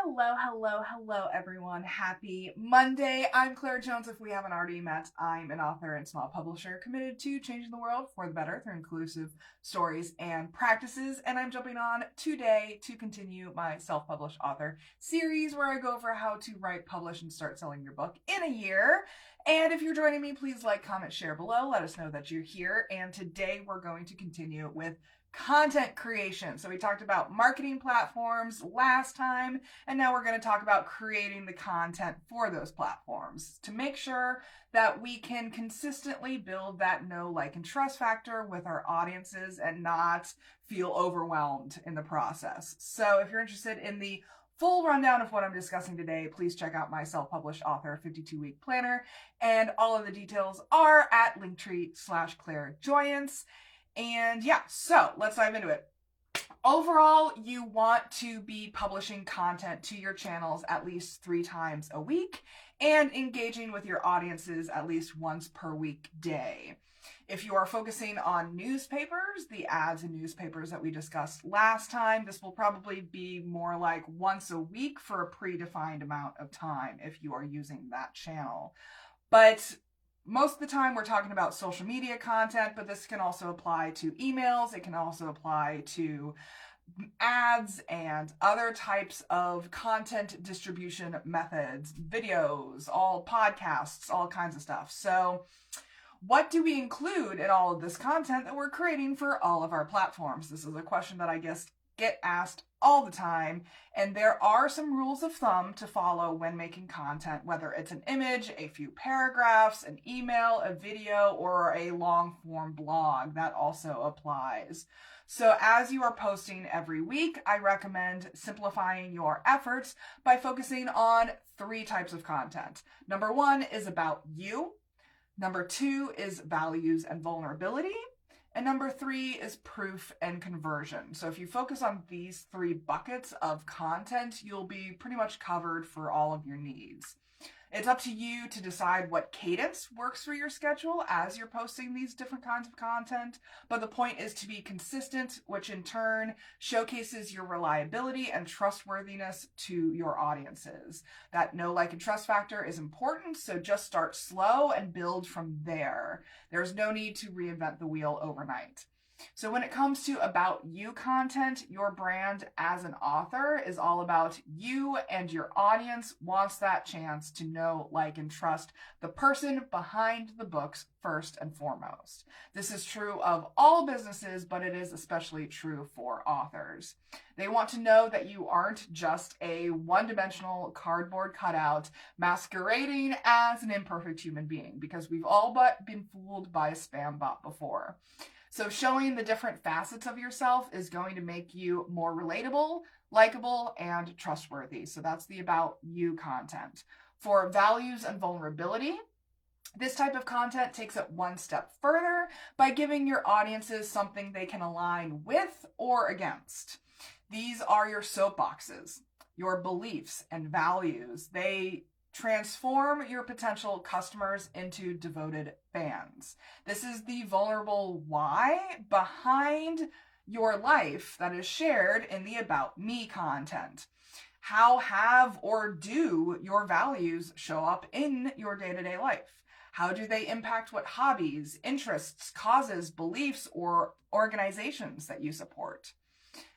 Hello, everyone. Happy Monday. I'm clairjoyance. If we haven't already met, I'm an author and small publisher committed to changing the world for the better through inclusive stories and practices. And I'm jumping on today to continue my self-published author series where I go over how to write, publish, and start selling your book in a year. And if you're joining me, please like, comment, share below. Let us know that you're here. And today we're going to continue with content creation. So we talked about marketing platforms last time, and now we're going to talk about creating the content for those platforms to make sure that we can consistently build that know, like, and trust factor with our audiences and not feel overwhelmed in the process. So if you're interested in the full rundown of what I'm discussing today, please check out my self-published author 52-week planner, and all of the details are at linktr.ee/clairjoyance. And yeah, so let's dive into it. Overall, you want to be publishing content to your channels at least 3 times a week and engaging with your audiences at least once per weekday. If you are focusing on newspapers, the ads in newspapers that we discussed last time, this will probably be more like once a week for a predefined amount of time if you are using that channel. But most of the time we're talking about social media content, but this can also apply to emails. It can also apply to ads and other types of content distribution methods, videos, all podcasts, all kinds of stuff. So what do we include in all of this content that we're creating for all of our platforms? This is a question that I guess get asked all the time, and there are some rules of thumb to follow when making content, whether it's an image, a few paragraphs, an email, a video, or a long form blog. That also applies. So as you are posting every week, I recommend simplifying your efforts by focusing on 3 types of content. Number 1 is about you. Number 2 is values and vulnerability. And number 3 is proof and conversion. So if you focus on these 3 buckets of content, you'll be pretty much covered for all of your needs. It's up to you to decide what cadence works for your schedule as you're posting these different kinds of content. But the point is to be consistent, which in turn showcases your reliability and trustworthiness to your audiences. That know, like, and trust factor is important, so just start slow and build from there. There's no need to reinvent the wheel overnight. So when it comes to about you content, your brand as an author is all about you, and your audience wants that chance to know, like, and trust the person behind the books first and foremost. This is true of all businesses, but it is especially true for authors. They want to know that you aren't just a one-dimensional cardboard cutout masquerading as an imperfect human being, because we've all but been fooled by a spam bot before. So showing the different facets of yourself is going to make you more relatable, likable, and trustworthy. So that's the about you content. For values and vulnerability, this type of content takes it one step further by giving your audiences something they can align with or against. These are your soapboxes, your beliefs and values. They transform your potential customers into devoted fans. This is the vulnerable why behind your life that is shared in the About Me content. How have or do your values show up in your day-to-day life? How do they impact what hobbies, interests, causes, beliefs, or organizations that you support?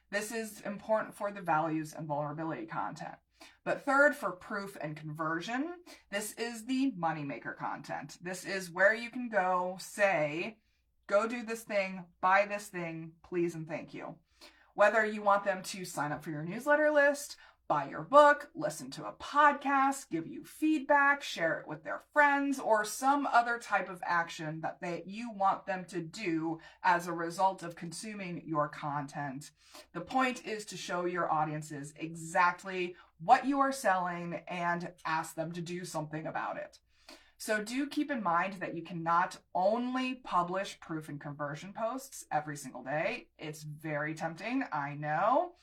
This is important for the values and vulnerability content. But third, for proof and conversion, this is the moneymaker content. This is where you can go say, go do this thing, buy this thing, please and thank you. Whether you want them to sign up for your newsletter list, buy your book, listen to a podcast, give you feedback, share it with their friends, or some other type of action that you want them to do as a result of consuming your content. The point is to show your audiences exactly what you are selling and ask them to do something about it. So do keep in mind that you cannot only publish proof and conversion posts every single day. It's very tempting, I know.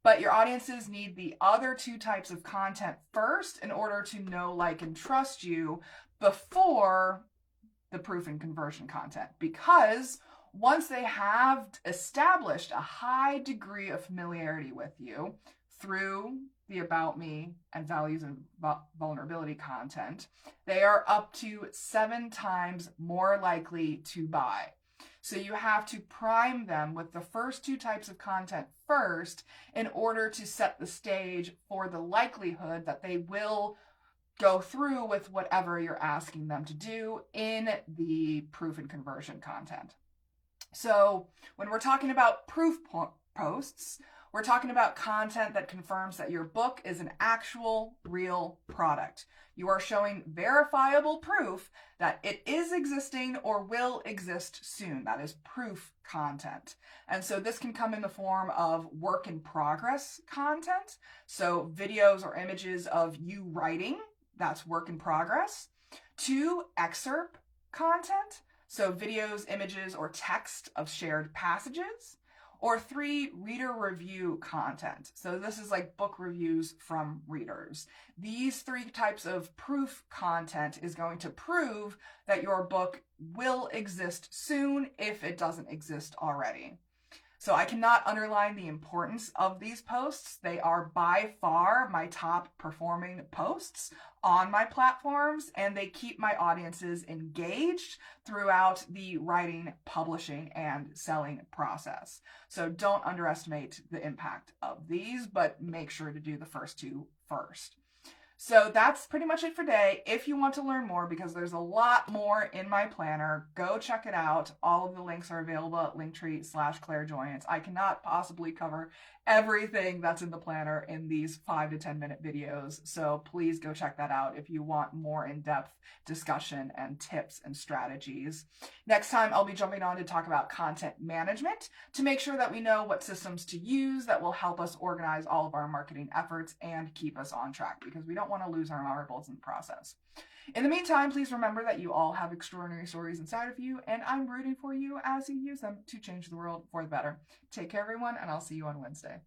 But your audiences need the other 2 types of content first in order to know, like, and trust you before the proof and conversion content. Because once they have established a high degree of familiarity with you through the About Me and Values and Vulnerability content, they are up to 7 times more likely to buy. So you have to prime them with the first 2 types of content first in order to set the stage for the likelihood that they will go through with whatever you're asking them to do in the proof and conversion content. So when we're talking about proof posts, we're talking about content that confirms that your book is an actual, real product. You are showing verifiable proof that it is existing or will exist soon. That is proof content. And so this can come in the form of work in progress content. So videos or images of you writing, that's work in progress. 2, excerpt content. So videos, images, or text of shared passages. Or 3, reader review content. So this is like book reviews from readers. These 3 types of proof content is going to prove that your book will exist soon if it doesn't exist already. So I cannot underline the importance of these posts. They are by far my top performing posts on my platforms, and they keep my audiences engaged throughout the writing, publishing, and selling process. So don't underestimate the impact of these, but make sure to do the first 2 first. So that's pretty much it for today. If you want to learn more, because there's a lot more in my planner, go check it out. All of the links are available at linktr.ee/clairjoyance. I cannot possibly cover everything that's in the planner in these 5 to 10 minute videos. So please go check that out if you want more in-depth discussion and tips and strategies. Next time, I'll be jumping on to talk about content management to make sure that we know what systems to use that will help us organize all of our marketing efforts and keep us on track, because we don't want to lose our marbles in the process. In the meantime, please remember that you all have extraordinary stories inside of you, and I'm rooting for you as you use them to change the world for the better. Take care, everyone, and I'll see you on Wednesday.